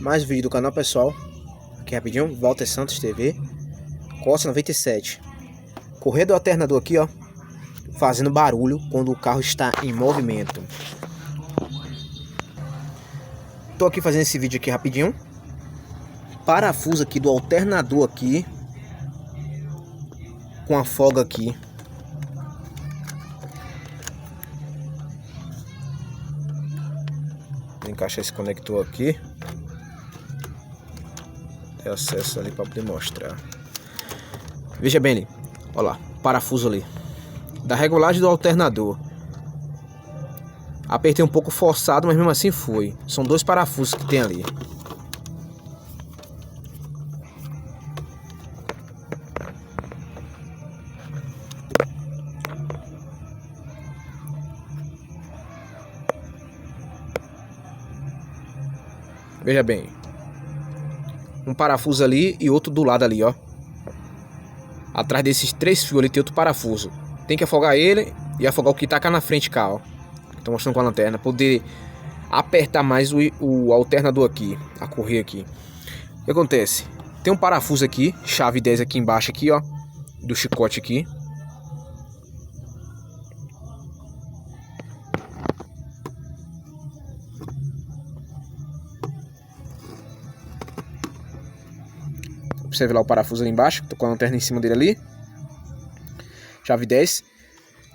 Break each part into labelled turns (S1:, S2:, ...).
S1: Mais vídeo do canal, pessoal. Aqui rapidinho, Walter Santos TV, Costa 97. Correia do alternador aqui, ó, fazendo barulho quando o carro está em movimento. Tô aqui fazendo esse vídeo aqui rapidinho. Parafuso aqui do alternador aqui, com a folga aqui. Vou encaixar esse conector aqui. Tem acesso ali para poder mostrar. Veja bem ali, olha lá, parafuso ali da regulagem do alternador. Apertei um pouco forçado, mas mesmo assim foi. São dois parafusos que tem ali. Veja bem, um parafuso ali e outro do lado ali, ó. Atrás desses três fios ali tem outro parafuso. Tem que afogar ele e afogar o que tá cá na frente, cá, ó. Tô mostrando com a lanterna, poder apertar mais o alternador aqui, a correia aqui. O que acontece? Tem um parafuso aqui, chave 10 aqui embaixo aqui, ó, do chicote aqui. Observe lá o parafuso ali embaixo, tô com a lanterna em cima dele ali. Chave 10.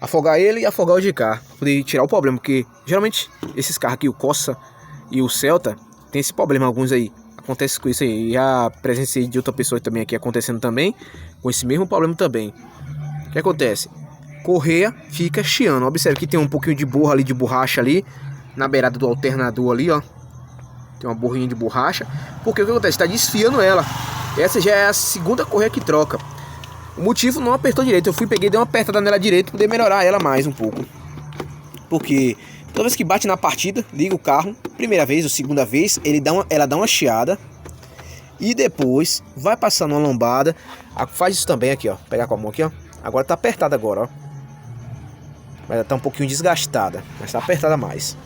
S1: Afogar ele e afogar o de cá, pra poder tirar o problema, porque geralmente esses carros aqui, o Corsa e o Celta, tem esse problema, alguns aí. Acontece com isso aí, já presenciei de outra pessoa também aqui acontecendo também, com esse mesmo problema também. O que acontece? Correia fica chiando, observe que tem um pouquinho de borra ali, de borracha ali, na beirada do alternador ali, ó. Tem uma borrinha de borracha, porque o que acontece? Tá desfiando ela. Essa já é a segunda correia que troca. O motivo não apertou direito. Eu peguei e dei uma apertada nela direito para poder melhorar ela mais um pouco. Porque toda vez que bate na partida, liga o carro, primeira vez ou segunda vez, ela dá uma chiada. E depois vai passando uma lombada. Faz isso também aqui, ó. Pegar com a mão aqui, ó. Agora tá apertada agora, ó. Mas ela tá um pouquinho desgastada, mas tá apertada mais.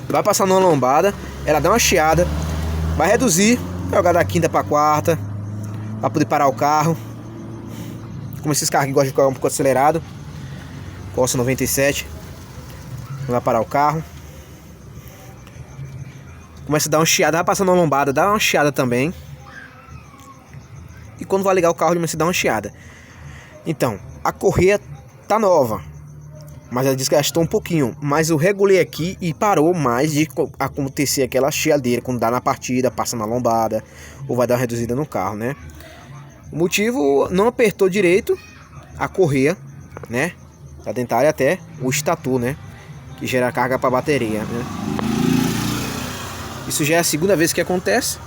S1: Vai passando uma lombada, ela dá uma chiada, vai reduzir, vai jogar da quinta para quarta, para poder parar o carro. Como esses carros que gostam de ficar um pouco acelerado. Costa 97. Vai parar o carro. Começa a dar uma chiada, vai passando uma lombada, dá uma chiada também. E quando vai ligar o carro, começa a dar uma chiada. Então, a correia tá nova, mas ela desgastou um pouquinho. Mas eu regulei aqui e parou mais de acontecer aquela chiadeira quando dá na partida, passa na lombada, ou vai dar uma reduzida no carro, né? O motivo, não apertou direito a correia, né? Da dentária até o estator, né? Que gera carga para a bateria, né? Isso já é a segunda vez que acontece.